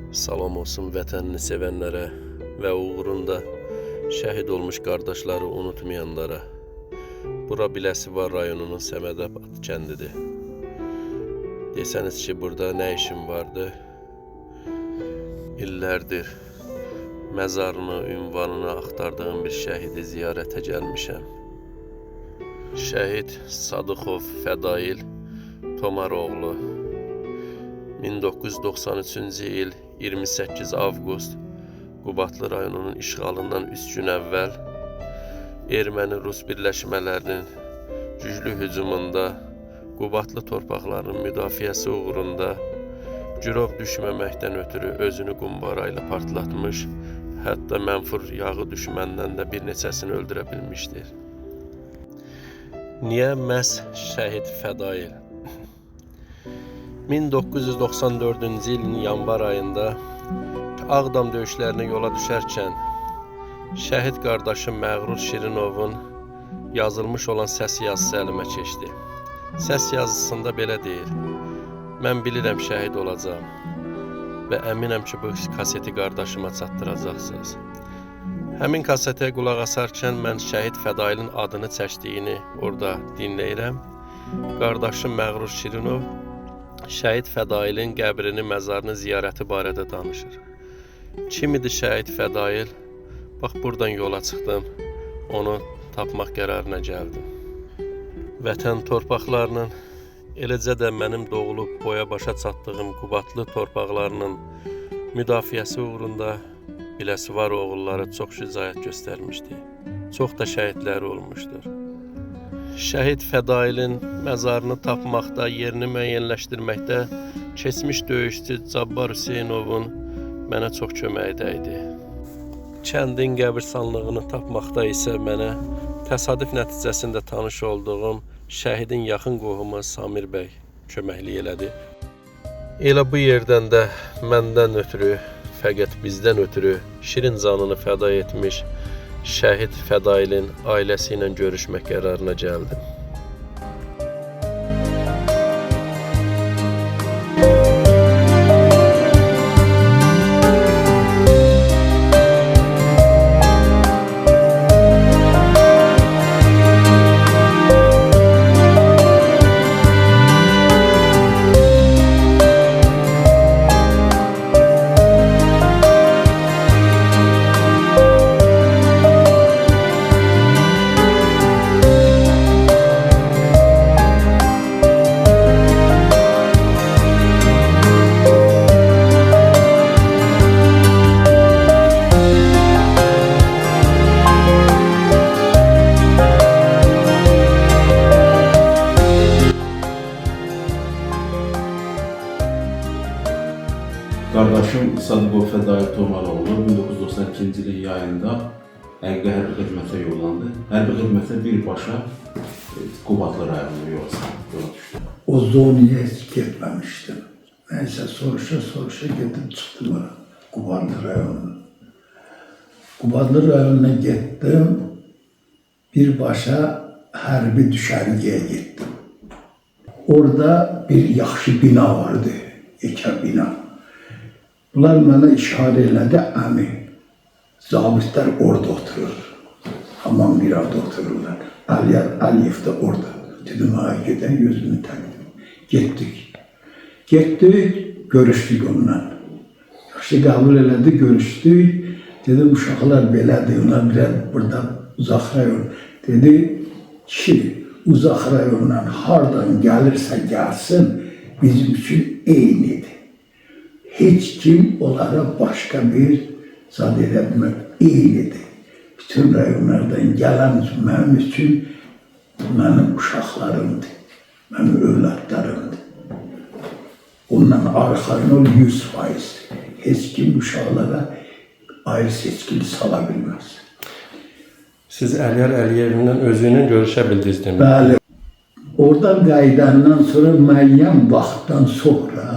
Salam olsun vətənini sevənlərə və uğrunda şəhid olmuş qardaşları unutmayanlara. Bura Biləsuvar rayonunun Səmədabad kəndidir. Desəniz ki, burada nə işim vardı? İllərdir məzarını, ünvanını axtardığım bir şəhidi ziyarətə gəlmişəm. Şəhid Sadıxov Fədail Tomaroğlu 1993-cü il 28 avqust Qubadlı rayonunun işğalından 3 gün əvvəl Erməni-Rus birləşmələrinin güclü hücumunda Qubadlı torpaqlarının müdafiəsi uğrunda girov düşməməkdən ötürü özünü qumbara ilə partlatmış, hətta mənfur yağı düşməndən də bir neçəsini öldürə bilmişdir. Niyə məhz şəhid Fədail? 1994-cü ilin yanvar ayında Ağdam döyüşlərinə yola düşərkən şəhid qardaşım Məğrur Şirinovun yazılmış olan səs yazısı əlimə keçdi. Səs yazısında belə deyir: mən bilirəm şəhid olacağım və əminəm ki, bu kaseti qardaşıma çatdıracaqsınız. Həmin kasetə qulaq asarkən mən şəhid Fədailin adını çəkdiyini orada dinləyirəm. Qardaşım Məğrur Şirinov şəhid Fədailin qəbrini, məzarını, ziyarəti barədə danışır. Kim idi şəhid Fədail? Bax, buradan yola çıxdım, onu tapmaq qərarına gəldim. Vətən torpaqlarının, eləcə də mənim doğulub boya başa çatdığım Qubadlı torpaqlarının müdafiəsi uğrunda Biləsuvar oğulları çox şücaət göstərmişdi. Çox da şəhidləri olmuşdur. Şəhid Fədailin məzarını tapmaqda, yerini müəyyənləşdirməkdə keçmiş döyüşçü Cabbar Hüseynovun mənə çox köməyi dəydi. Kəndin qəbirstanlığını tapmaqda isə mənə təsadüf nəticəsində tanış olduğum şəhidin yaxın qohumu Samir bəy köməklik elədi. Elə bu yerdən də məndən ötürü, fəqət bizdən ötürü şirin canını fəda etmiş şəhid Fədailin ailəsi ilə görüşmək qərarına gəldim. Qardaşım Sadıxov Fədail Tomaroğlu 1992-ci ilin yayında hərbi xidmətə yollandı. Hərbi xidmətə birbaşa Qubadlı rayonuna yola düşdü. O zonaya hiç gitmemiştim. Neyse soruşa gidip çıktım oraya, Qubadlı rayonuna. Qubadlı rayonuna gittim, birbaşa hərbi düşərgəyə gittim. Orada bir yaxşı bina vardı, yekə bina. Bunlar mənə işarə elədi, əmi, zabitlər orada oturur. Hamam bir arada otururlar. Əliyev də orada. Dedim, gedən gözümü təqdim. Getdik, görüşdük onunla. Yaxşı qəbul elədi, görüşdük. Dedim, uşaqlar belədir, onlar biraz burada uzaq rayon. Dedi ki, uzaq rayondan hardan gəlirsə gəlsin, bizim üçün eynidir. Hiç kim onlara başka bir zad edə bilmir, eynidir. Bütün rayonlardan gələn mənim üçün mənim uşaqlarımdır, mənim övladlarımdır. Ondan arxayın ol 100%. Heç kim uşaqlara ayrı seçkili sala bilməz. Siz Əliyar Əliyevlə özünlə görüşə bildiniz demək? Bəli. Oradan qayıdandan sonra müəyyən vaxtdan sonra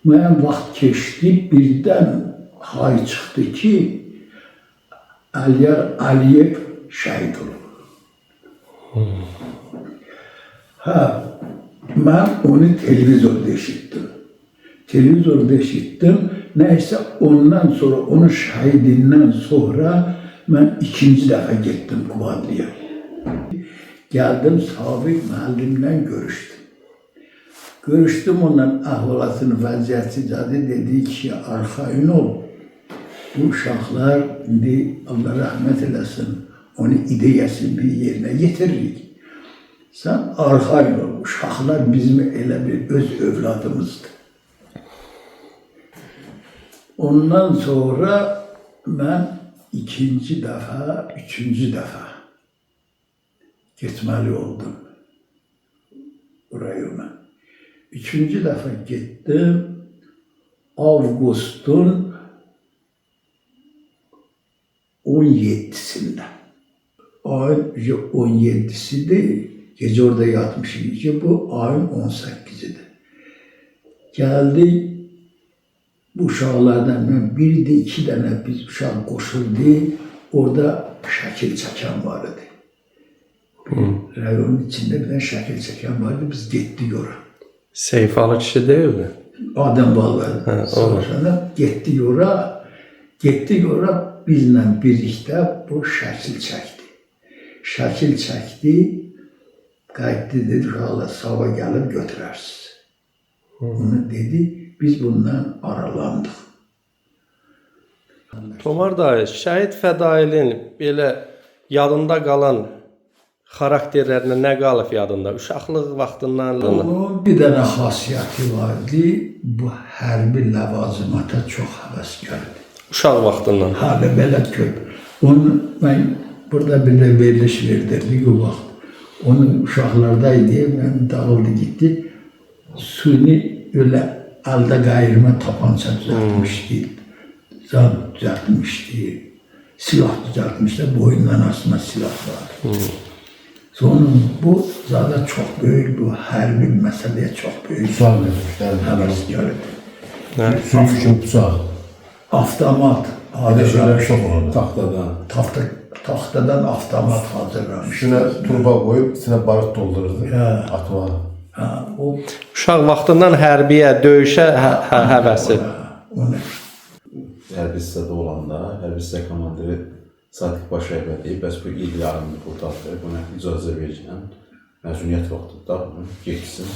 müəyyən vaxt keçdi, birdən hay çıxdı ki, Əliyar Əliyev şəhid olub. Mən onu televizorda eşitdim. Neyse ondan sonra, onun şahidinden sonra ben ikinci defa gittim Kuvadlı'ya. Geldim Sabit müəllimle görüştüm. Görüştüm onunla ahvalatını, vəziyyəti dedi ki, arxayın ol. Bu uşaqlar indi Allah rahmet eləsin, onun ideyasını bir yerine getiririk. Sen arxayın ol, uşaqlar bizim elə bir öz övladımızdır. Ondan sonra ben ikinci defa, üçüncü defa gitmeli oldum buraya ben. Üçüncü defa gittim, Ağustos'un 17'sinde. Ayın 17'si değil, gece orada yatmışım ki bu ayın 18'idir. Geldi, bu uşaqlardan ben bir de iki tane biz uşaq koşuldu, orada şəkil çeken vardı. Rayonun içinde bir tane şəkil çeken vardı, biz gittik oraya. Seyfalı kişi değil mi? Adem bağladı. Sonra gittik oraya bizle birlikte bu şəkil çəkdi. Şəkil çəkdi, qayıtdı dedi, uşaqlar sabah gelip götürərsiniz. Onu dedi, biz bundan aralandık. Tomar dayı, Şəhid Fədailin belə yadında qalan xarakterlərinə nə qalıb yadında? Uşaqlıq vaxtından. Onun bir dənə xasiyyəti vardı, bu hərbi ləvazimata çox həvəskardı. Uşaq vaxtından. Hələ belə köp. Onu mən burada bir də veriliş verdirdik o vaxt. Onun uşaqlardaydı, mən dağıldı gitti. Suni öyle əldə qayırma tapança düzəltmişdi. Zan düzəltmişdi. Silah düzəltmişdi. Boyundan asma silah var. Sonra bu zaten çok büyük, bu hərbi məsələyə çox büyük Bıçaq vermişlər. həvəskardı. Sürüş üçün bıçaq. Avtomat Bir də şeylər hazırlamış. çox oldu. Taxtadan. Taxtadan avtomat hazırlamış. Üstünə turba qoyub, içinə barıt doldururdu. Hə. Atma. O Uşaq vaxtından hərbiyə, döyüşə həvəsi. onu Hərbi hissədə olanda, hərbi hissə komandiri Sadiq Başayevə deyib, bəs bu il yarımını qurtardı, buna icazə verəcəm, məzuniyyət vaxtında bunu getsin,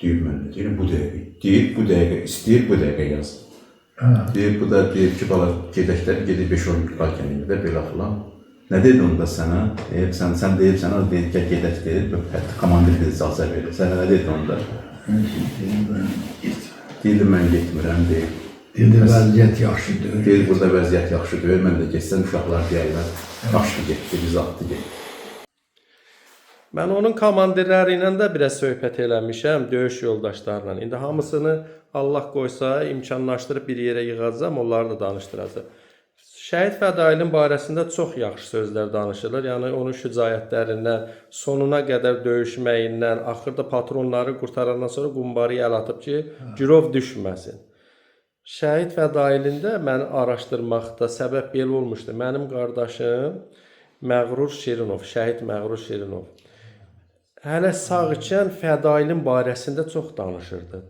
deyib mən də deyirəm, bu dəqiqə, deyib, bu dəqiqə, istəyir, bu dəqiqə yaz. Deyib, bu da deyib ki, bala gedəklər, gedib 5-10 gün də belə filan. Nə dedi onda sənə? Deyib, sən deyib sənə, deyib ki, gedək deyib, hətta komandir dedi, icazə verir. Sənə nə dedi onda? Deyildim, mən getmirəm, deyib. dedi vəziyyət yaxşıdır. Deyir, burada vəziyyət yaxşı deyil, mən də geçsəm uşaqlar deyərlər, qaçdı getdi, biz atdı getdi. Mən onun komandirləri ilə də biraz söhbət eləmişəm, döyüş yoldaşlarla. İndi hamısını Allah qoysa, imkanlaşdırıb bir yerə yığacam, onları da danışdıracam. Şəhid Fədailin barəsində çox yaxşı sözlər danışılır. Yəni onun şücaətlərindən, sonuna qədər döyüşməyindən, axırda patronları qurtarandan sonra qumbarı əl atıb ki, girov düşməsin. Şəhid Fədailində mən araşdırmaqda səbəb belə olmuşdu. Mənim qardaşım Məğrur Şirinov, şəhid Məğrur Şirinov. Hələ sağ ikən Fədailin barəsində çox danışırdı.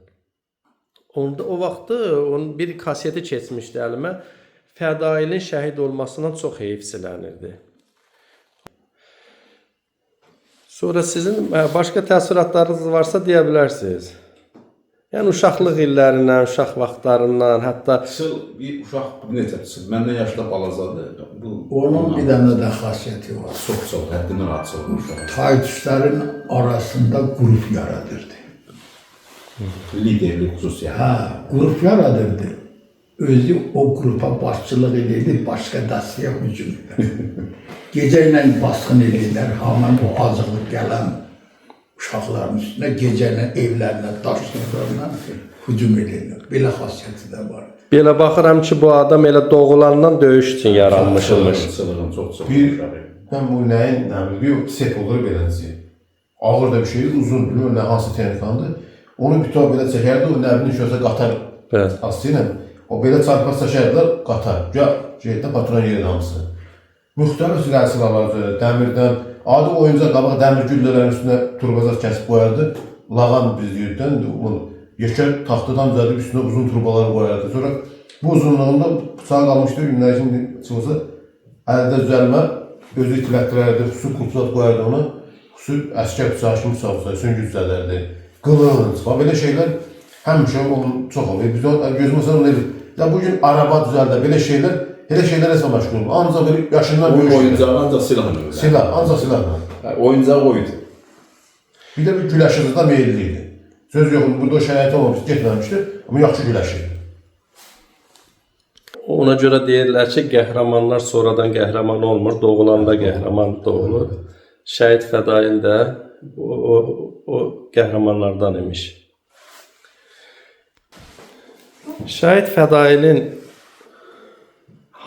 Onda o vaxtı onun bir kaseti keçmişdi əlimə. Fədailin şəhid olmasından çox heyfsilənirdi. Sonra sizin başqa təəssüratlarınız varsa deyə bilərsiniz. Yəni uşaqlıq illərindən, uşaq vaxtlarından, hətta Çıl, bir uşaq necədir? Məndən yaşda balacadır. Onun bir dənə də xasiyyəti var. Çox, həddindən artıq olur uşaq. Taytuşların arasında grup yaradırdı. Liderlik xüsusiyyəti. Grup yaradırdı. Özü o grupa başçılıq edirdi, başqa dəstəyə hücum edir. Gecə ilə baskın edirlər, hamam o azıqlıq gələn uşaqların üstünə, gecə ilə evlərinə, daşlarına hücum edirlər. Belə xasiyyəti də var. belə baxıram ki, bu adam elə doğulandan döyüş üçün yaranmışmış. Çılığın çox. Bir, mən bu nəyin, yox, set olur beləncə. Ağır da bir şey, uzun, bilməm nə hansı texnikandır. Onu bir toq belə çəkərdi, o nəbinin şösə qatar Evet. aslı ilə. O belə çarpaz çəkərdilər, qatar. Şeydə patron yerin hamısı. Müxtəlif silahlardır, dəmirdən, adi oyuncaq qabaq dəmir güllələrin üstünə turbazar kəsib qoyardı. Lağan biz deyirdən, yekə taxtadan düzəldib üstünə uzun turbalar qoyardı. Sonra bu uzunluğunda bıçağı qalmışdı, günlər şimdi çıxılsa əldə düzəlmə, özü itilətdirərdi, xüsusi qurtulat qoyardı ona, xüsusi əskər bıçağı kimi bıçağı, süngü düzələrdi, qılınc, belə şeylər həmişə onun çox olur. Biz gözümüz sonra ya bugün araba düzəldə, belə şeylər, elə şeylərə isə məşğul olur. Ancaq belə yaşından böyük şeylər. Oyuncağı ancaq silah növü. Silah, ancaq silahla. Oyuncaq oydu. Bir də bir güləşirdi da meyilli idi. Söz yox, burada o şərait olmamışdı, getməmişdi, amma yaxşı güləşirdi. Ona görə deyirlər ki, qəhrəmanlar sonradan qəhrəman olmur, doğulanda qəhrəman doğulur. Şəhid Fədail də o qəhrəmanlardan imiş. Şəhid Fədailin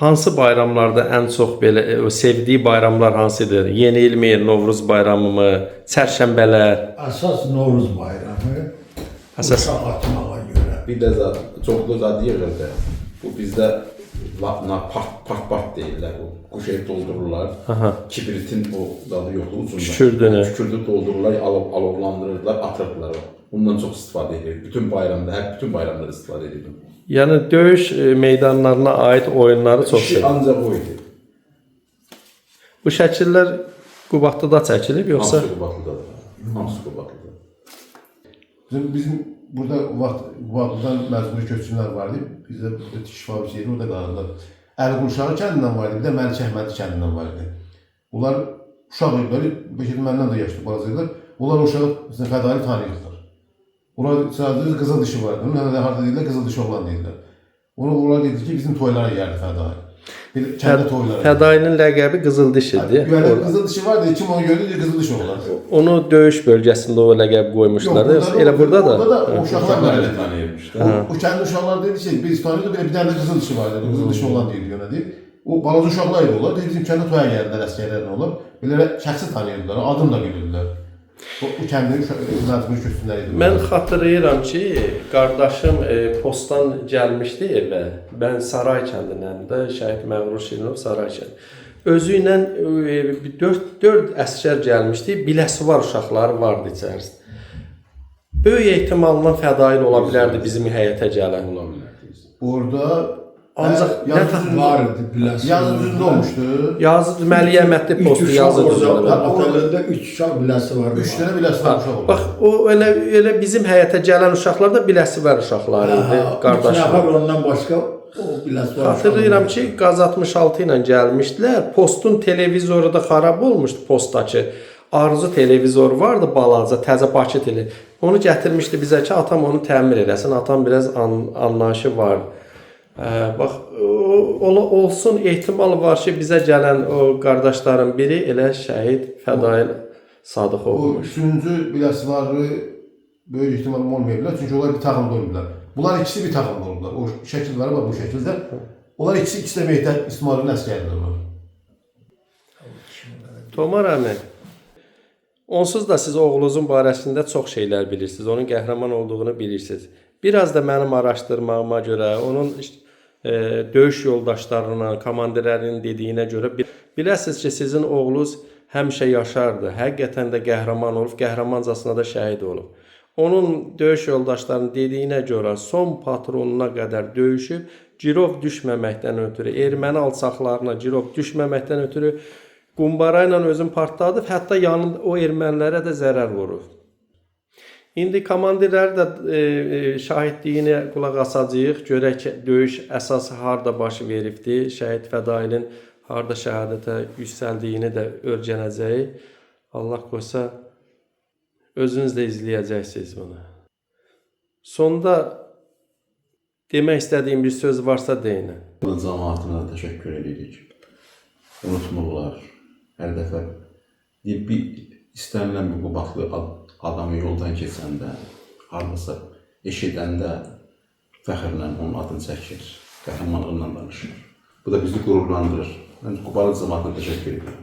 hansı bayramlarda ən çox belə o sevdiyi bayramlar hansıdır? Yeni ilmi, Novruz bayramı mı, çərşənbələr? Əsas Novruz bayramı. Əsas Uşaq atmağa görə. Bir də çoxlu zad yığırdı. Bu bizdə part deyirlər. Quşayı doldururlar. Kibritin o dadı yoxdur ucunda. Kükürdü doldururlar, alovlandırırlar, atırdılar. Bundan çox istifadə edir. Bütün bayramda, bütün bayramlarda istifadə edirdim. Yəni döyüş meydanlarına aid oyunları çox sevirəm. Ancaq o idi. Bu şəkillər Qubadlıda çəkilib yoxsa? Hamısı Qubadlıdadır. Hamısı Qubadlıdadır. Bizim burada Qubadlıdan məcburi köçkünlər vardı. Bizdə tikiş fabrikası yeri orada qalırlar. Əliquşağı kəndindən vardı, bir də Məlik Əhmədi kəndindən vardı. Onlar uşaq idilər, belki məndən də yaşlı bazıydılar. Onlar o uşağı Fədaili tanıyırdılar. Onlar sadəcə qızıl dişi vardı. Mənə də harada deyirlər, qızıl dişi oğlan deyirlər. Onlar dedi ki, bizim toylara yerdi Fədaili. Kəndə toylara. Fədailin ləqəbi qızıl dişidir. Yəni qızıl dişi vardı, kim onu gördü, qızıl dişi oğlan. Onu döyüş bölgəsində o ləqəb qoymuşlar. Elə burada da. Orada da o uşaqlar Fədaili tanıyırmışdı. O kəndi uşaqlar dedi ki, biz tanıyorduk, bir dənə qızıl dişi vardı, qızıl dişi oğlan deyildi ona deyib. O balaca uşaqlar idi onlar, bizim kəndə toya gəldilər, əsgərlərlə onlar. Belə şəxsi tanıyırdılar, adım da bilirdilər. O kəndin məcburi köçkünləri idi. Mən xatırlayıram ki, qardaşım postdan gəlmişdi evə. Mən Saray kəndinəndə, Şəhid Məğrur Şirinov Saray kəndi. Özü ilə 4 əsgər gəlmişdi, Biləsuvar uşaqları vardı içərisində. Böyük ehtimalla Fədail ola bilərdi bizim həyətə gələn. Orada Ancaq var idi, biləsi. yazı düzündə olmuşdu. Yazı Məliyə Əhmədli postu yazı düzündə. Otelində 3 uşaq biləsi var. 3 dənə biləsi var uşaq oldu. Bax, o elə bizim həyətə gələn uşaqlar da Biləsuvar uşaqları idi, 3 qardaşlar. nəfər ondan başqa o biləsi var. Xatırlayıram ki, Qaz 66 ilə gəlmişdilər. Postun televizoru da xarab olmuşdu postdakı. Arzu televizor vardı balaca, təzə Bakı tele. Onu gətirmişdi bizə ki, atam onu təmir eləsin. Atam biraz anlayışı vardı. Bax, olsun ehtimal var ki, bizə gələn o qardaşların biri elə Şəhid Fədail Sadıq O olmuş. 3-cü biləsvarı böyük ehtimal olmayabilir. Çünki onlar bir takımda olurlar. Bunlar ikisi bir takımda olurlar. O şəkil var bu şəkildə. Onlar ikisi də Mehtər İsmailin əsgəridirlər. Tomar əmi, onsuz da siz oğlunuzun barəsində çox şeylər bilirsiniz. Onun qəhrəman olduğunu bilirsiniz. Biraz da mənim araşdırmağıma görə, onun döyüş yoldaşlarına, komandirlərinin dediyinə görə biləsiniz ki, sizin oğlunuz həmişə yaşardı. Həqiqətən də qəhrəman olub, qəhrəmancasına da şəhid olub. Onun döyüş yoldaşlarının dediyinə görə son patronuna qədər döyüşüb, girov düşməməkdən ötürü, erməni alçaqlarına girov düşməməkdən ötürü qumbara ilə özünü partladıb, hətta yanında o ermənilərə də zərər vurub. İndi komandirləri də şahidliyinə qulaq asacağıq. Görək ki, döyüş əsası harda baş veribdi. Şəhid Fədailin harda şəhadətə yüksəldiyini də öyrənəcəyik. Allah qoysa özünüz də izləyəcəksiniz bunu. Sonda demək istədiyim bir söz varsa deyin. Cəmaatına təşəkkür edirik. Unutmurlar. Hər dəfə bir istənilən bir Qubadlı adamı yoldan keçəndə, hardasa eşidəndə fəxrlə onun adını çəkir, qəhrəmanlığından danışır. Bu da bizi qürurlandırır. Mən Qubadlı cəmaatına təşəkkür edirəm.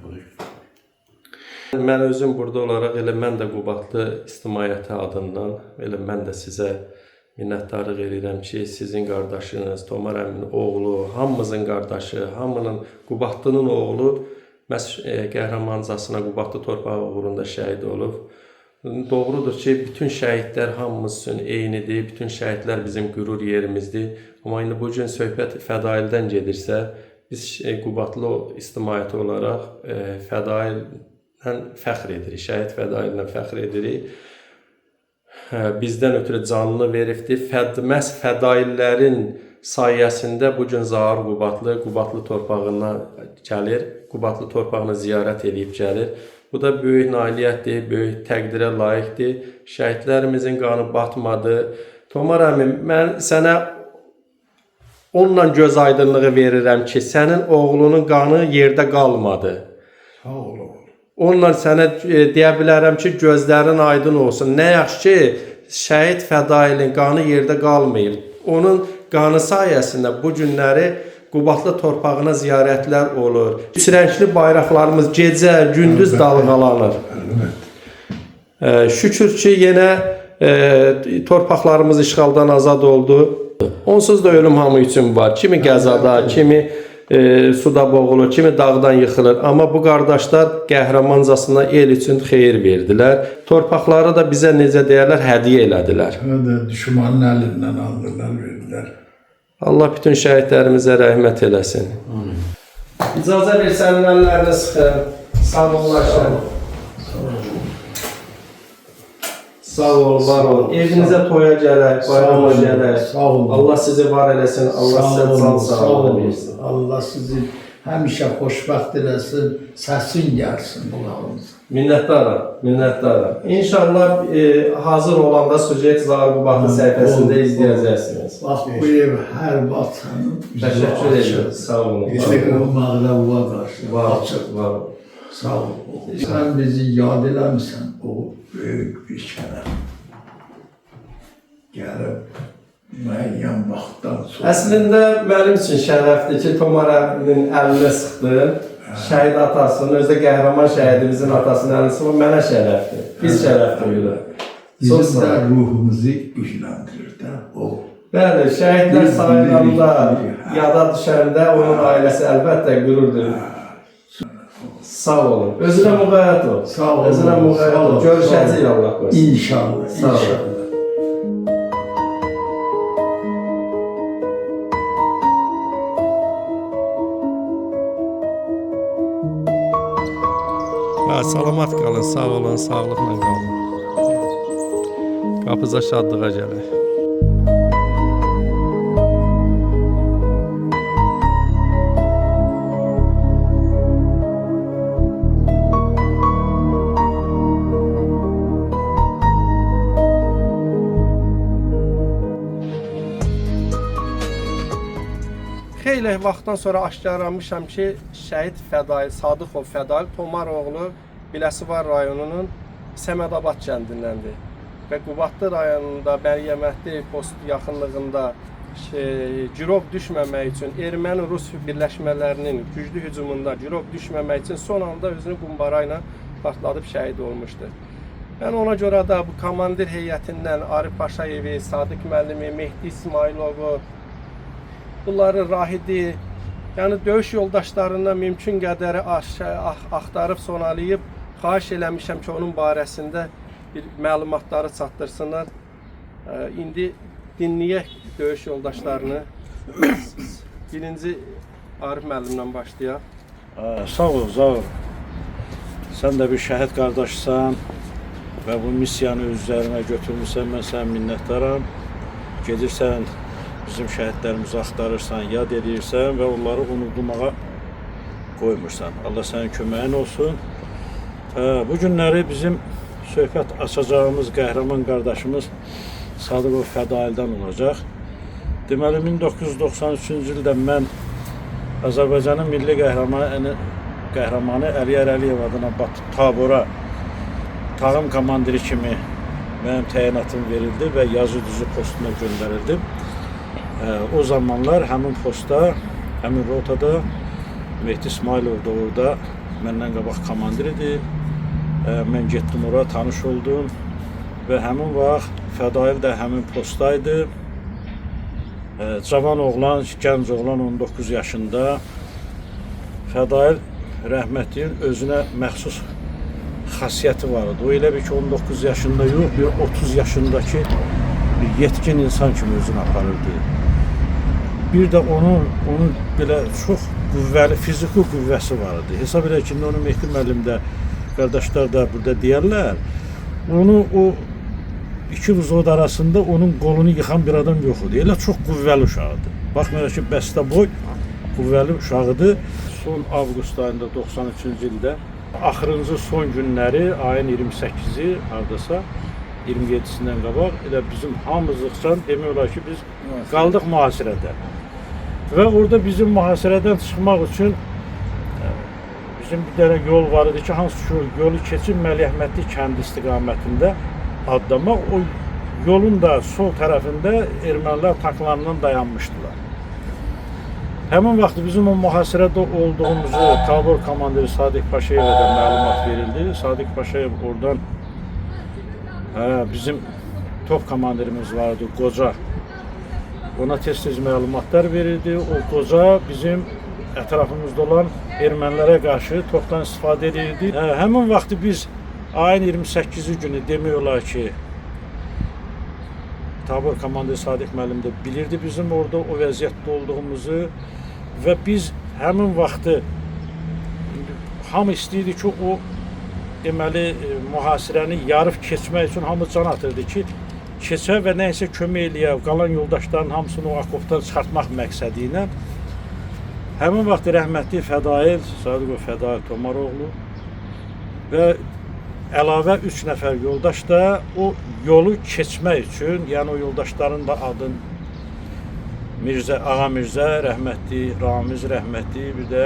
Mən özüm burada olaraq elə mən də Qubadlı ictimaiyyəti adından elə mən də sizə minnətdarlıq edirəm ki, sizin qardaşınız, Tomar əminin oğlu, hamımızın qardaşı, hamının Qubadlının oğlu qəhrəmancasına Qubadlı torpağı uğrunda şəhid olub. Doğrudur ki, bütün şəhidlər hamımız üçün eynidir, bütün şəhidlər bizim qürur yerimizdir. Amma indi bu gün söhbət fədaildən gedirsə, biz Qubadlı ictimaiyyəti olaraq fədaillə fəxr edirik, şəhid fədaillə fəxr edirik. Bizdən ötürü canını veribdir. Məhz fədaillərin sayəsində bu gün Zaur Qubadlı torpağına gəlir, Qubadlı torpağına ziyarət edib gəlir. Bu da böyük nailiyyətdir, böyük təqdirə layiqdir. Şəhidlərimizin qanı batmadı. Tomar əmi, mən sənə onunla göz aydınlığı verirəm ki, sənin oğlunun qanı yerdə qalmadı. Sağ ol oğlum. Onunla sənə deyə bilərəm ki, gözlərin aydın olsun. Nə yaxşı ki, şəhid fədailin qanı yerdə qalmayıb. Onun qanı sayəsində bu günləri Qubadlı torpağına ziyarətlər olur. Üçrəngli bayraqlarımız gecə, gündüz dalğalanır. Şükür ki, yenə torpaqlarımız işğaldan azad oldu. Onsuz da ölüm hamı üçün var. Kimi qəzada, kimi suda boğulur, kimi dağdan yıxılır. Amma bu qardaşlar qəhrəmancasına el üçün xeyir verdilər. Torpaqları da bizə necə deyərlər, hədiyyə elədilər. Düşmanın əlindən aldılar, verdilər. Allah bütün şəhidlərimizə rəhmət eləsin. İcazə ver, sənin əllərini sıxın. Sağ olasın. Sağ ol, var ol. Evinizə toya gələk, bayrama gələk. Sağ olun. Allah sizi var eləsin, Allah sizə can sağlığı versin. Allah sizi həmişə xoşbəxt eləsin, səsin gəlsin qulağınıza. Minnətdaram, minnətdaram. İnşallah hazır olanda Sujet Zaur Qubadlı səhifəsində izləyəcəksiniz. Bax, bu ev hər vaxt sənin Təşəkkür edirəm, sağ olun. Mağrəvva qarşı Var, açıq. var. Sağ ol. Sən bizi yad eləmirsən, o böyük bir şərəf. Gəlib müəyyən vaxtdan sonra. Əslində mənim üçün şərəfdir ki, Tomar əminin əlini sıxdım. Şəhid atasının, özdə qəhrəman şəhidimizin atasının əlini sıxdım. Mənə şərəfdir. Biz şərəf duyuruq. Bizim də ruhumuzu gücləndirir də o. Bəli, şəhidlər sayılanda, yada düşəndə onun ailəsi əlbəttə qürurdur. Sağ olun. Özünə müğayyət ol. Sağ olun. Özünə müğayyət ol. Görüşəcəyik Allah qoysun. İnşallah. Sağ olun. İnşallah. Salamat qalın, sağ olun, sağlıqla qalın. Qapıza şadlığa gələk. Xeyli vaxtdan sonra aşkarlanmışam ki, şəhid Fədail, Sadıqov Fədail Tomar oğlu Biləsuvar rayonunun Səmədabad kəndindəndir. Və Qubadlı rayonunda Məryəmətli post yaxınlığında girov düşməmək üçün erməni-rus birləşmələrinin güclü hücumunda girov düşməmək üçün son anda özünü qumbara ilə partladıb şəhid olmuşdur. Mən ona görə də bu komandir heyətindən Arif Paşayevi, Sadiq müəllimi, Mehdi İsmailovu, bunları Rahidi, yəni döyüş yoldaşlarından mümkün qədəri axtarıb sonalayıb, xahiş eləmişəm ki, onun barəsində bir məlumatları çatdırsınlar. İndi dinləyək döyüş yoldaşlarını. Birinci Arif müəllimdən başlayaq. Sağ ol, Zaur. Sən də bir şəhid qardaşsan və bu missiyanı öz üzərinə götürmüsən, mən sənə minnətdaram. Gedirsən, bizim şəhidlərimizi axtarırsan, yad edirsən və onları unutmağa qoymursan. Allah sənin köməyin olsun. Bu günləri bizim söhbət açacağımız qəhrəman qardaşımız Sadıqov Fədaildən olacaq. Deməli, 1993-cü ildə mən Azərbaycanın milli qəhrəmanı Əliyar Əliyev adına tabora tağım komandiri kimi mənim təyinatım verildi və yazı düzü postuna göndərildim. O zamanlar həmin posta, həmin rotada Mehdi İsmailov da orada məndən qabaq komandir idi. Mən getdim oraya, tanış oldum və həmin vaxt Fədail də həmin postdaydı. Cavan oğlan, gənc oğlan 19 yaşında. Fədail rəhmətliyin özünə məxsus xasiyyəti var idi. O elə bir ki 19 yaşında yox, bir 30 yaşındakı bir yetkin insan kimi özünü aparırdı. Bir də onun belə çox qüvvəli, fiziki qüvvəsi var idi. Hesab edək ki, onu Mehdi müəllim də, qardaşlar da burada deyərlər. Onu o iki vüzud arasında onun qolunu yıxan bir adam yox idi. Elə çox qüvvəli uşaqdır. Baxmayaraq ki, bəstəboy qüvvəli uşaqdır. Son avqust ayında 93-cü ildə axırıncı son günləri ayın 28-i hardasa 27-sindən qabaq elə bizim hamımızlıqcan demək olar ki, biz qaldıq mühasirədə. Və orada bizim mühasirədən çıxmaq üçün bizim bir dənə yol var idi ki, hansı ki, yolu keçib Məlik Əhmədli kəndi istiqamətində adlamaq. O yolun da sol tərəfində ermənilər tanklarından dayanmışdılar. Həmin vaxt bizim o mühasirədə olduğumuzu tabor komandiri Sadiq Paşayevə də məlumat verildi. Sadiq Paşayev oradan bizim top komandirimiz vardı, Qoca. Ona tez-tez məlumatlar verildi. O Qoca bizim ətrafımızda olan ermənilərə qarşı topdan istifadə edirdi. Həmin vaxtı biz ayın 28-ci günü demək olar ki, tabor komandiri Sadiq müəllim də bilirdi bizim orada o vəziyyətdə olduğumuzu və biz həmin vaxtı hamı istəyirdi ki, o deməli mühasirəni yarıb keçmək üçün hamı can atırdı ki, keçə və nəysə kömək eləyə, qalan yoldaşların hamısını o akopdan çıxartmaq məqsədi ilə. Həmin vaxt rəhmətli Fədail, Sadiq Fədail Tomaroğlu və əlavə 3 nəfər yoldaş da o yolu keçmək üçün, yəni o yoldaşların da adın Ağa Mirzə rəhmətli, Ramiz rəhmətli, bir də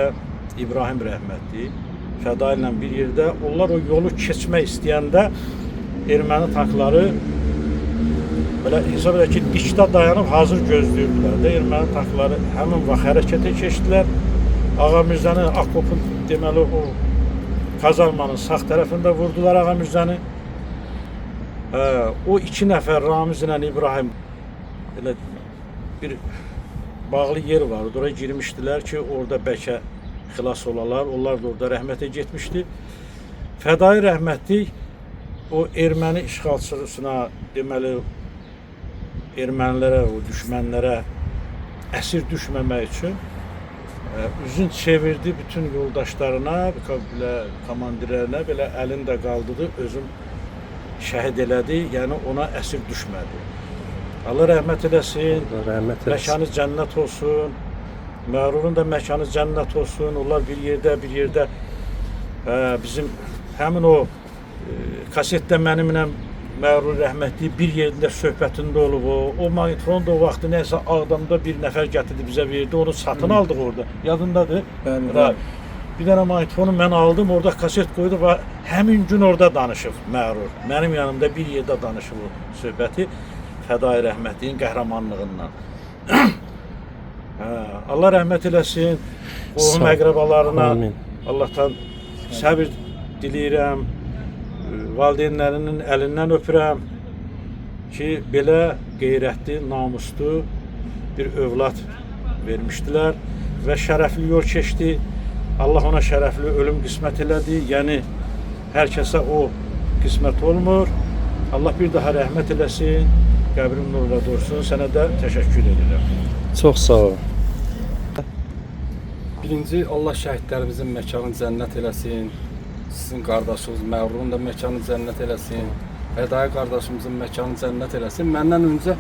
İbrahim rəhmətli, Fədail ilə bir yerdə onlar o yolu keçmək istəyəndə erməni tankları belə hesab edək ki, dikdə dayanıb hazır gözləyirdilər də. Erməni tankları həmin vaxt hərəkətə keçdilər. Ağa Mirzənin akopun deməli o kazarmanın sağ tərəfində vurdular Ağa Mirzəni. O 2 nəfər Ramiz ilə İbrahim elə bir bağlı yer var. Oraya girmişdilər ki, orada bəlkə xilas olalar. Onlar da orada rəhmətə getmişdi. Fədai rəhmətli o erməni işğalçısına deməli ermənilərə, o düşmənlərə əsir düşməmək üçün üzün çevirdi bütün yoldaşlarına, belə komandirlərinə, belə əlini də qaldırdı, özün şəhid elədi, yəni ona əsir düşmədi. Allah rəhmət eləsin, məkanı cənnət olsun, məğrurun da məkanı cənnət olsun. Onlar bir yerdə bizim həmin o kasetdə mənimlə məğrur rəhmətli bir yerdə söhbətində olub o maqnitofon da o vaxtı nəysə Ağdamda bir nəfər gətirdi bizə verdi, onu satın aldıq orada, yadındadır? Bir dənə maqnitofonu mən aldım, orada kaset qoydu və həmin gün orada danışıb məğrur. Mənim yanımda bir yerdə danışıb o söhbəti Fədai rəhmətliyin qəhrəmanlığından. Allah rəhmət eləsin, qohum əqrəbalarına Allahdan səbir diləyirəm, valideynlərinin əlindən öpürəm ki, belə qeyrətli, namuslu bir övlad vermişdilər və şərəfli yol keçdi. Allah ona şərəfli ölüm qismət elədi. Yəni, hər kəsə o qismət olmur. Allah bir daha rəhmət eləsin, qəbrin nurla dursun. Sənə də təşəkkür edirəm. Çox sağ ol. Birinci, Allah şəhidlərimizin məkanını cənnət eləsin. Sizin qardaşınız məğrurun da məkanı cənnət eləsin. Fədai qardaşımızın məkanı cənnət eləsin. Məndən öncə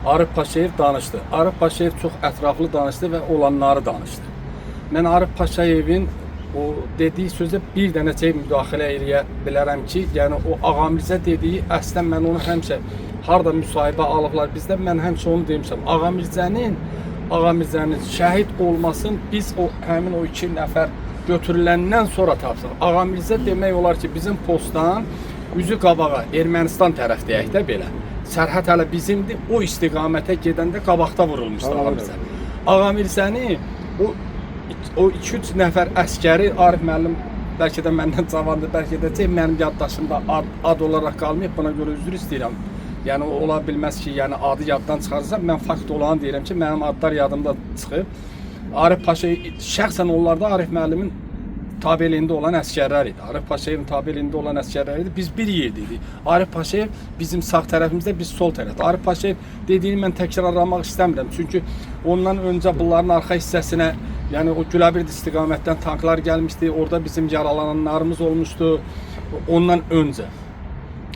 Arif Paşayev danışdı. Arif Paşayev çox ətraflı danışdı və olanları danışdı. Mən Arif Paşayevin o dediyi sözə bir dənə müdaxilə eləyə bilərəm ki, yəni o Ağa Mirzə dediyi, əslən mən onu həmişə harda müsahibə alıblar bizdə, mən həmişə onu demişəm. Ağa Mirzənin şəhid olmasın, biz o həmin o 2 nəfər götürüləndən sonra tapsaq. Ağa Mirzə demək olar ki, bizim postdan üzü qabağa Ermənistan tərəf deyək də belə. Sərhəd hələ bizimdir, o istiqamətə gedəndə qabaqda vurulmuşdu Ağa Mirzə. Ağa Mirzəni o 2-3 nəfər əskəri, Arif müəllim bəlkə də məndən cavandır, bəlkə də mənim yaddaşımda ad olaraq qalmayıb, buna görə üzr istəyirəm. Yəni ola bilməz ki, yəni adı yaddan çıxarsam, mən fakt olanı deyirəm ki, mənim adlar yadımda çıxıb. Arif Paşa şəxsən onlarda Arif müəllimin tabeliyində olan əsgərlər idi. Arif Paşayevin tabeliyində olan əsgərlər idi. Biz bir yerdə idik. Arif Paşayev bizim sağ tərəfimizdə, biz sol tərəfdə. Arif Paşayev dediyini mən təkrarlamaq istəmirəm. Çünki ondan öncə bunların arxa hissəsinə, yəni o Gülabird istiqamətdən tanklar gəlmişdi. Orada bizim yaralananlarımız olmuşdu. Ondan öncə.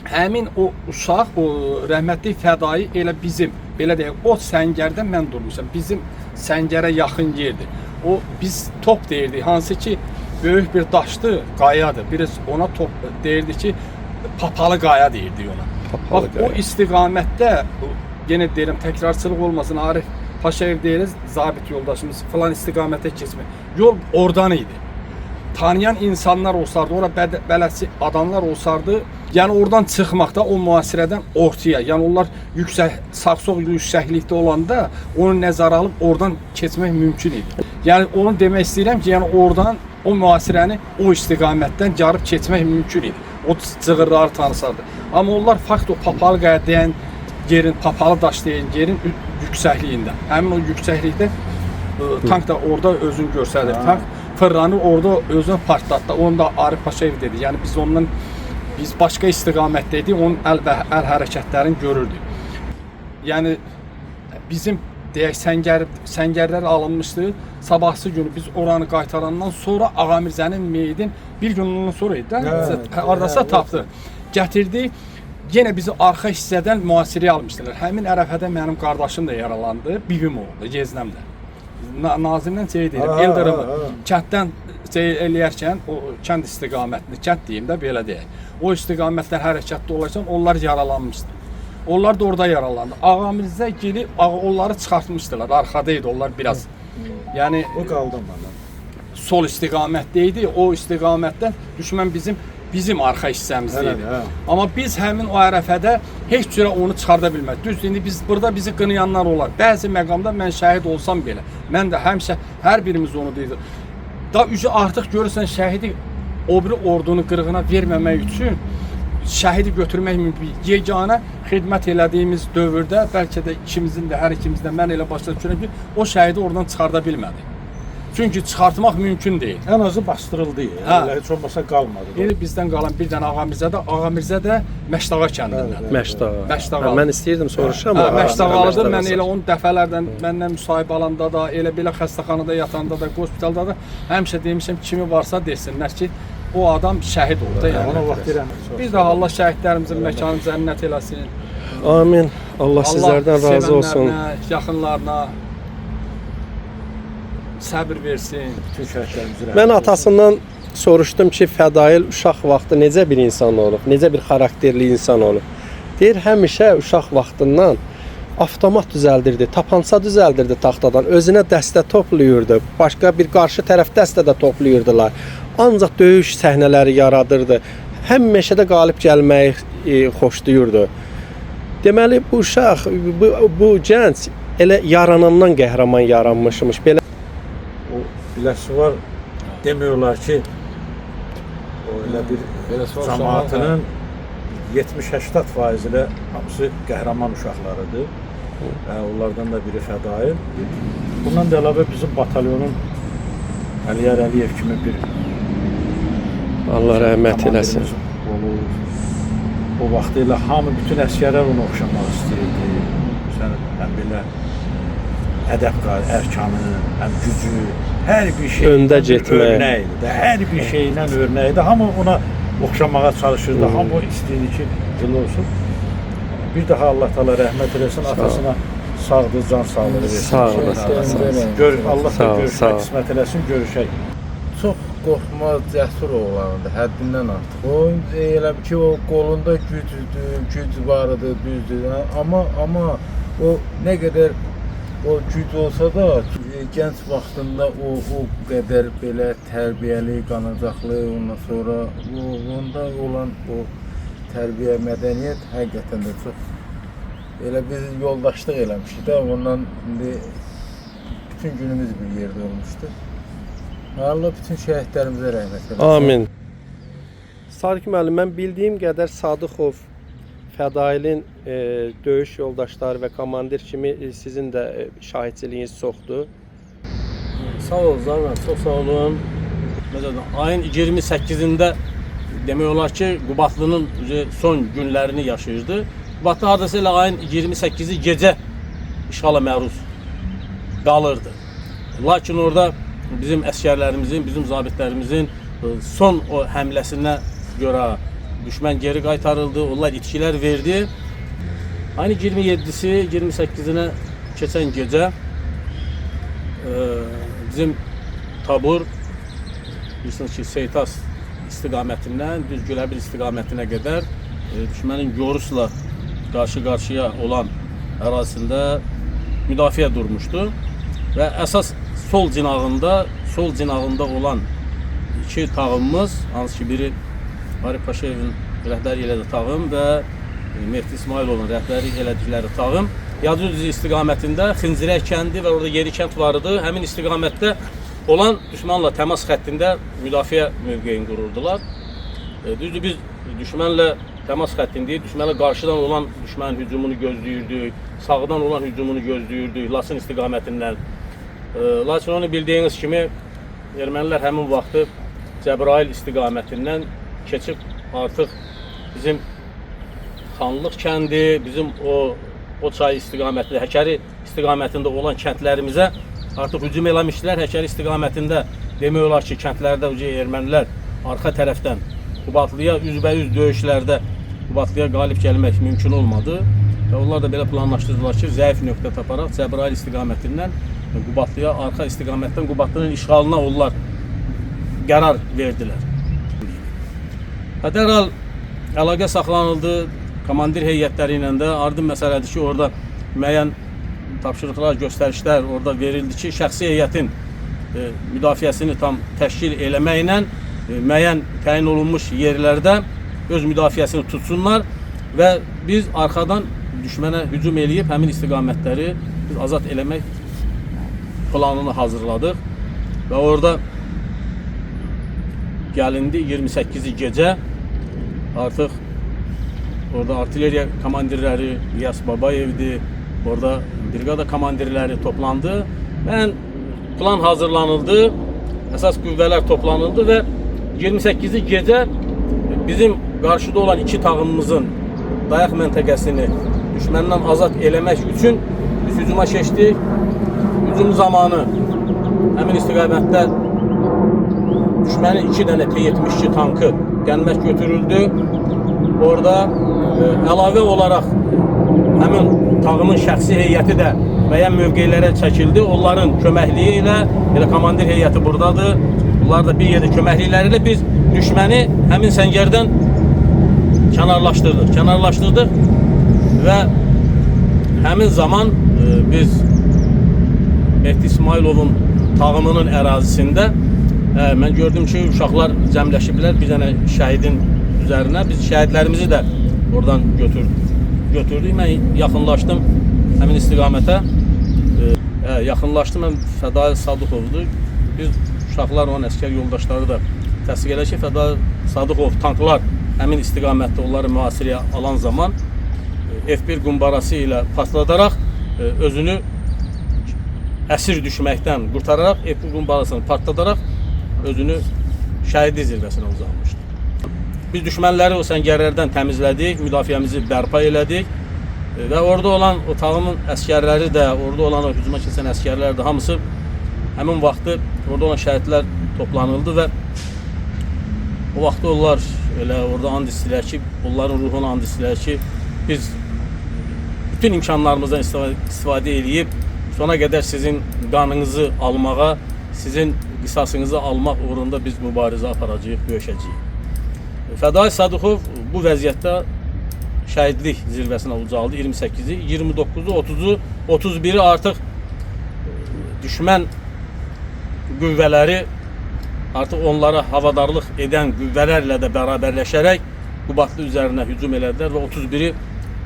Həmin o uşaq, o rəhmətli fədai elə bizim, belə deyək, o səngərdə mən durmuşam. Bizim səngərə yaxın yerdir. O biz top deyirdik, hansı ki böyük bir daşdı, qayadır. Biz ona top deyirdi ki, papalı qaya deyirdik ona. Papalı Bax, qaya. o istiqamətdə, yenə deyirəm, təkrarçılıq olmasın, Arif Paşayev deyiriz, zabit yoldaşımız falan istiqamətə keçmək. Yol oradan idi. Tanıyan insanlar olsardı, ora bələdçi adamlar olsardı, yəni oradan çıxmaqda o müasirədən ortaya, yəni onlar sağ-sol yüksəklikdə olanda onu nəzərə alıb oradan keçmək mümkün idi. Yəni onu demək istəyirəm ki, yəni oradan o müasirəni o istiqamətdən yarıb keçmək mümkün idi. O cığırları tanısardı. Amma onlar fakt o papalı qaya deyən yerin, papalı daş deyən yerin yüksəkliyində. Həmin o yüksəklikdə tank da orada özünü göstərir. Tank fırlanır, orada özünü partlatdı. Onu da Arif Paşayev dedi. Yəni biz başqa istiqamətdə idik, onun əl hərəkətlərini görürdük. Yəni bizim deyək səngərlər alınmışdı. Sabahsı günü biz oranı qaytarandan sonra Ağamirzənin meyidin bir gün ondan sonra idi də, hardasa tapdı. Gətirdi. Yenə bizi arxa hissədən müasirəyə almışdılar. Həmin ərəfədə mənim qardaşım da yaralandı, bibim oldu, Geznəmdə. Nazimdən şey deyirəm, Eldırımı kənddən eləyərkən, o kənd istiqamətini, kənd deyim də belə deyək. O istiqamətlər hərəkətdə olarkən onlar yaralanmışdı. Onlar da orada yaralandı. Ağamirzə gelib, onları çıxartmışdılar, arxadaydı onlar biraz. Yəni, O qaldı mənə. sol istiqamətdə idi, o istiqamətdən düşmən bizim arxa hissəmizdə idi. Amma biz həmin o ərəfədə heç cürə onu çıxarda bilmədik. Düzdür, indi burada bizi qınayanlar olar. Bəzi məqamda mən şəhid olsam belə, mən də həmişə hər birimiz onu deyirdik. Da artıq görürsən şəhidi o biri ordunu qırğına verməmək üçün şəhidi götürmək mümkün. Yeganə xidmət elədiyimiz dövrdə bəlkə də ikimizin də, hər ikimizdən mən elə başa düşürəm ki, o şəhidi oradan çıxarda bilmədik. Çünki çıxartmaq mümkün deyil. Ən azı bastırıldı. Elə heç olmasa qalmadı. İndi bizdən qalan bir dənə Ağamirzə də Məşdağa kəndindədir. Məşdağa. Mən istəyirdim soruşam. Məşdağalıdır. Mən elə onu dəfələrdən məndən müsahibə alanda da, elə belə xəstəxanada yatanda da, hospitalda da həmişə demişəm kimi varsa desinlər ki, o adam şəhid oldu. Ona vaxt deyirəm. Bir də Allah şəhidlərimizin məkanı cənnət eləsin. Amin. Allah sizlərdən razı olsun. Sevənlərinə, yaxınlarına səbir versin. Bütün şəhidlərimizə Mən atasından soruşdum ki, Fədail uşaq vaxtı necə bir insan olub, necə bir xarakterli insan olub. Deyir, həmişə uşaq vaxtından avtomat düzəldirdi, tapança düzəldirdi taxtadan, özünə dəstə toplayırdı, başqa bir qarşı tərəf dəstə də toplayırdılar. Ancaq döyüş səhnələri yaradırdı. Həm meşədə qalib gəlməyi xoşlayırdı. Deməli, bu uşaq, bu gənc elə yaranandan qəhrəman yaranmışmış. Belə biləsi var, demiyorlar ki, o elə bir cəmaatının 70-80% ilə hamısı qəhrəman uşaqlarıdır. Onlardan da biri Fədail. Bundan da əlavə bizim batalyonun Əliyar Əliyev kimi bir Allah rəhmət eləsin. O vaxtı ilə hamı, bütün əskərlər onu oxşamaq istəyirdi. Həm belə ədəb ərkanı, həm gücü, hər bir şey öndə getmək. Örnəkdir. Hər bir şeylə örnəkdir. Hamı ona oxşamağa çalışırdı. Hamı istəyirdi ki, belə olsun. Bir daha Allah Taala rəhmət eləsin, atasına sağdır, can sağlığı versin. Sağ olasın. Allah da görüşmək qismət eləsin, görüşək. Çox qorxmaz, cəsur oğlanıdır, həddindən artıq. O elə ki, o qolunda güc var idi, düzdür. Amma o nə qədər o güc olsa da, gənc vaxtında o qədər belə tərbiyəli, qanacaqlı, ondan sonra onda olan o tərbiyə, mədəniyyət həqiqətən də çox elə biz yoldaşlıq eləmişik də, ondan indi bütün günümüz bir yerdə olmuşdu. Allah bütün şəhidlərimizə rəhmət eləsin. Amin. Sadiq müəllim, mən bildiyim qədər Sadıxov Fədailin döyüş yoldaşları və komandir kimi sizin də şahidçiliyiniz çoxdur. Sağ olun Zarvan, çox sağ olun. Məsələn, ayın 28-də demək olar ki, Qubatlının son günlərini yaşayırdı. Qubadlı hardasa elə ayın 28-i gecə işğala məruz qalırdı. Lakin orada bizim əskərlərimizin, bizim zabitlərimizin son o həmləsinə görə düşmən geri qaytarıldı, onlar itkilər verdi. Ayın 27-si, 28-inə keçən gecə bizim tabur bilirsiniz ki, Seytas istiqamətindən düz Güləbir istiqamətinə qədər düşmənin Gorusla qarşı-qarşıya olan ərazisində müdafiə durmuşdu və əsas sol cinağında olan iki tağımımız, hansı ki biri Arif Paşayevin rəhbəri elədiyi tağım və Mehdi İsmailovun rəhbəri elədikləri tağım Yazı düzü istiqamətində Xıncirək kəndi və orada yeri kənd vardı. Həmin istiqamətdə olan düşmanla təmas xəttində müdafiə mövqeyini qururdular. Düzdür, biz düşmənlə təmas xəttindəyik, düşmənlə qarşıdan olan düşmənin hücumunu gözləyirdik, sağdan olan hücumunu gözləyirdik, Lasın istiqamətindən. Lakin onu bildiyiniz kimi, ermənilər həmin vaxtı Cəbrayıl istiqamətindən keçib artıq bizim Xanlıq kəndi, bizim o çay istiqamətində, Həkəri istiqamətində olan kəndlərimizə artıq hücum eləmişdilər. Həkəri istiqamətində demək olar ki, kəndlərdə ermənilər arxa tərəfdən Qubadlıya üzbəyüz döyüşlərdə Qubadlıya qalib gəlmək mümkün olmadı. Və onlar da belə planlaşdırdılar ki, zəif nöqtə taparaq Cəbrayıl istiqamətindən Qubadlıya, arxa istiqamətdən Qubadlının işğalına onlar qərar verdilər. Dərhal əlaqə saxlanıldı komandir heyətləri ilə də. Aydın məsələdir ki, orada müəyyən tapşırıqlar, göstərişlər orada verildi ki, şəxsi heyətin müdafiəsini tam təşkil eləməklə müəyyən təyin olunmuş yerlərdə öz müdafiəsini tutsunlar və biz arxadan düşmənə hücum eləyib həmin istiqamətləri biz azad eləmək planını hazırladıq və orada gəlindi 28-ci gecə artıq orada artilleriya komandirləri İlyas Babayevdi, orada briqada komandirləri toplandı. Plan hazırlanıldı, əsas qüvvələr toplanıldı və 28-ci gecə bizim qarşıda olan iki tağımımızın dayaq məntəqəsini düşməndən azad eləmək üçün biz hücuma keçdik. Hücum zamanı həmin istiqamətdə düşmənin 2 dənə T-72 tankı gəlmək götürüldü. Orada əlavə olaraq həmin tağımın şəxsi heyəti də müəyyən mövqelərə çəkildi. Onların köməkliyi ilə, elə komandir heyəti buradadır. Bunlar da bir yerdə köməklikləri ilə biz düşməni həmin səngərdən kənarlaşdırdıq və həmin zaman biz Mehdi İsmailovun tağımının ərazisində mən gördüm ki, uşaqlar cəmləşiblər bir dənə şəhidin üzərinə. Biz şəhidlərimizi də oradan götürdük. Mən yaxınlaşdım həmin istiqamətə. Yaxınlaşdım, mən Fədai Sadıqovdur. Biz uşaqlar, onun əskər yoldaşları da təsdiq edir ki, Fədai Sadıqov tanklar həmin istiqamətdə onları mühasirəyə alan zaman F1 qumbarası ilə partladaraq özünü əsir düşməkdən qurtararaq F1 qumbarasını partladaraq özünü şəhidi zirvəsinə uzanmışdı. Biz düşmənləri o səngərlərdən təmizlədik, müdafiəmizi bərpa elədik və orada olan o tağımın əskərləri də, orada olan o hücuma keçən əskərlər də hamısı həmin vaxtı orada olan şəhidlər toplanıldı və o vaxtda onlar elə orada and istəyirlər ki, onların ruhuna and istəyirlər ki, biz bütün imkanlarımızdan istifadə edib sona qədər sizin qanınızı almağa, sizin qisasınızı almaq uğrunda biz mübarizə aparacağıq, döyüşəcəyik. Fədai Sadıqov bu vəziyyətdə şəhidlik zirvəsinə ucaldı. 28-i, 29-u, 30-u, 31-i artıq düşmən qüvvələri artıq onlara havadarlıq edən qüvvələrlə də bərabərləşərək Qubadlı üzərinə hücum elədilər və 31-i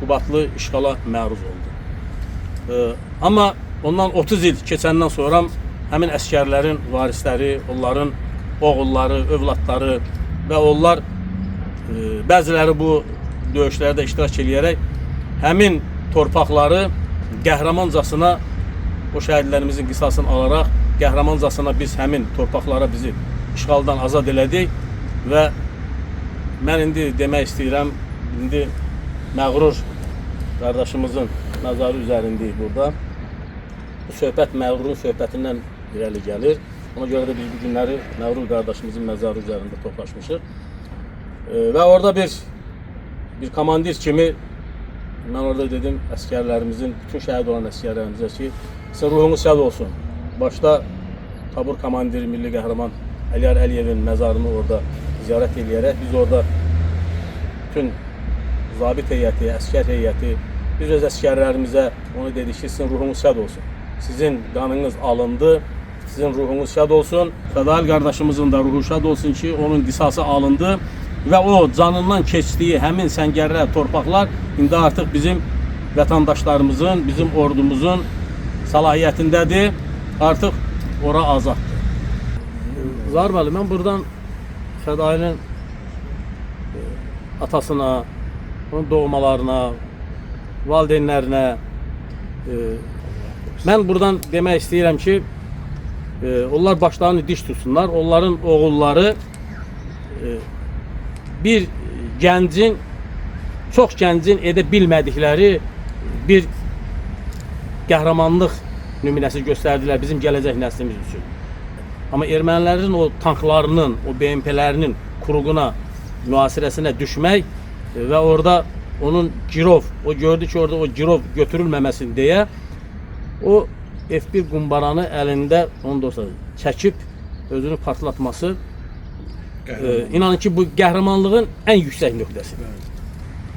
Qubadlı işğala məruz oldu. Amma ondan 30 il keçəndən sonra həmin əskərlərin varisləri, onların oğulları, övladları və onlar bəziləri bu döyüşlərdə iştirak edərək həmin torpaqları qəhrəmancasına o şəhidlərimizin qisasını alaraq qəhrəmancasına biz həmin torpaqlara bizi işğaldan azad elədik və mən indi demək istəyirəm, indi Məğrur qardaşımızın məzarı üzərindəyik burada. Bu söhbət Məğrurun söhbətindən irəli gəlir. Ona görə də biz bu günləri Məğrur qardaşımızın məzarı üzərində toplaşmışıq. Və orada bir komandir kimi mən orada dedim əskərlərimizin, bütün şəhid olan əskərlərimizə ki, sizin ruhunuz şad olsun. Başda tabur komandiri, milli qəhrəman Əliyar Əliyevin məzarını orada ziyarət edərək biz orada bütün zabit heyəti, əskər heyəti, biz öz əskərlərimizə onu dedik ki, sizin ruhunuz şad olsun. Sizin qanınız alındı, sizin ruhunuz şad olsun. Fədail qardaşımızın da ruhu şad olsun ki, onun qisası alındı və o canından keçdiyi həmin səngərlər, torpaqlar indi artıq bizim vətəndaşlarımızın, bizim ordumuzun səlahiyyətindədir. Artıq ora azaddır. Zahir bəli, mən buradan Fədailin atasına, onun doğmalarına, valideynlərinə mən buradan demək istəyirəm ki, onlar başlarını diş tutsunlar. Onların oğulları bir gəncin, çox gəncin edə bilmədikləri bir qəhrəmanlıq nümunəsi göstərdilər bizim gələcək nəslimiz üçün. Amma ermənilərin o tanklarının, o BMP-lərinin kuruğuna, müasirəsinə düşmək və orada onun girov, o gördü ki, orada o girov götürülməməsin deyə o F1 qumbaranı əlində onu da çəkib özünü partlatması inanın ki, bu qəhrəmanlığın ən yüksək nöqtəsidir.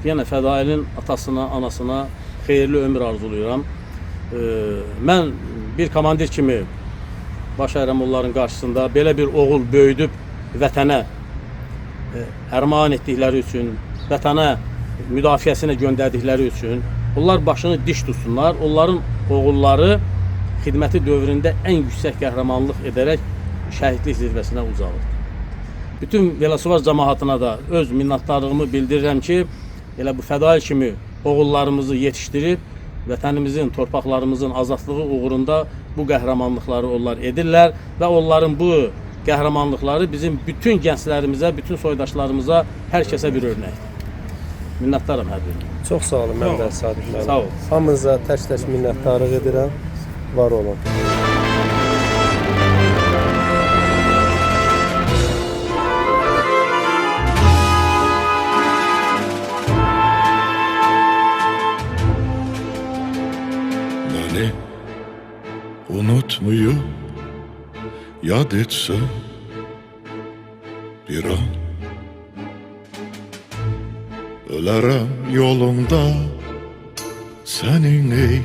Yəni Fədailin atasına, anasına xeyirli ömür arzulayıram. Mən bir komandir kimi baş əyrəm onların qarşısında belə bir oğul böyüdüb vətənə ərmağan etdikləri üçün, vətənə müdafiəsinə göndərdikləri üçün onlar başını diş tutsunlar. Onların oğulları xidməti dövründə ən yüksək qəhrəmanlıq edərək şəhidlik zirvəsinə ucalır. Bütün Velosovar cəmaatına da öz minnətdarlığımı bildirirəm ki, elə bu Fədail kimi oğullarımızı yetişdirib, vətənimizin, torpaqlarımızın azadlığı uğrunda bu qəhrəmanlıqları onlar edirlər və onların bu qəhrəmanlıqları bizim bütün gənclərimizə, bütün soydaşlarımıza, hər kəsə bir örnəkdir. Minnətdaram hər birinə. Çox sağ olun, mən də Sadiq müəllim. Sağ ol. Hamınıza tək-tək minnətdarlıq edirəm. Var olun. Beni unutmayıp yad etsen bir an, ölərəm yolunda senin ey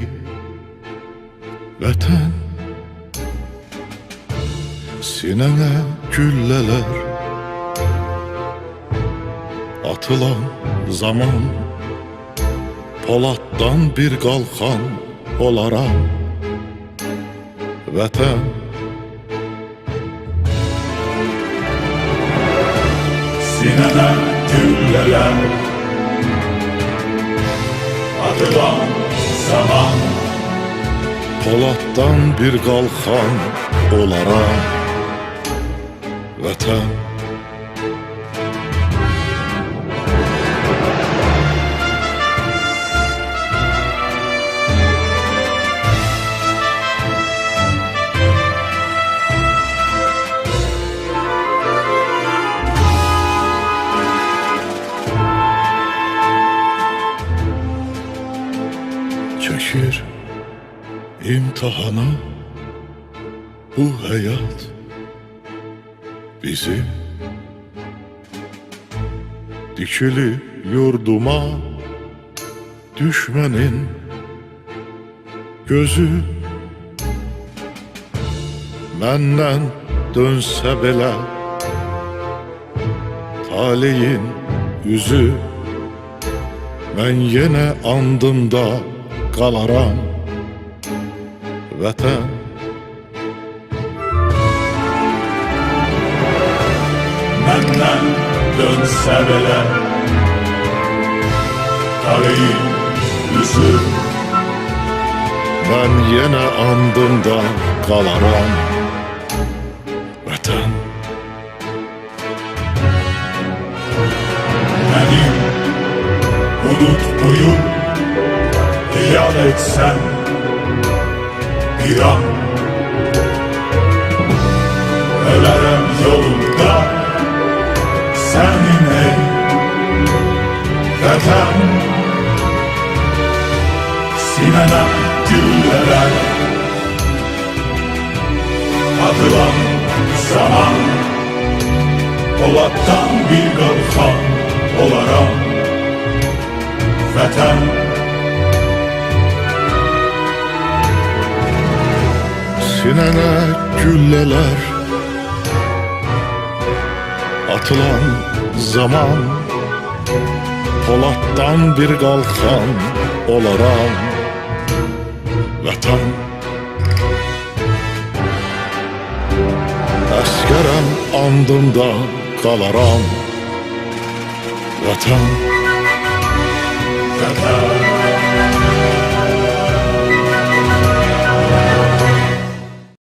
vətən. Sinene güllələr atılan zaman, Polatdan bir qalxan olaram vətən. Sinene güllələr atılan zaman, Polatdan bir qalxan olaram vətən. Çəkir imtihana bu həyat bizi, dikili yurduma düşmənin gözü. Məndən dönsə belə taleyin yüzü, mən yenə andımda qalaram vətən. Məndən dönsə belə taleyin yüzü, mən yenə andımda qalaram vətən. beni unutmayıp yad etsen bir an, ölerim yolunda senin ey vatan. Sinene gülleler atılan zaman, Polat'tan bir kalkan olaram vatan. Sinene gülleler atılan zaman, Polat'tan bir kalkan olaram vatan. Əsgərəm andında qalaram vatan. Vatan.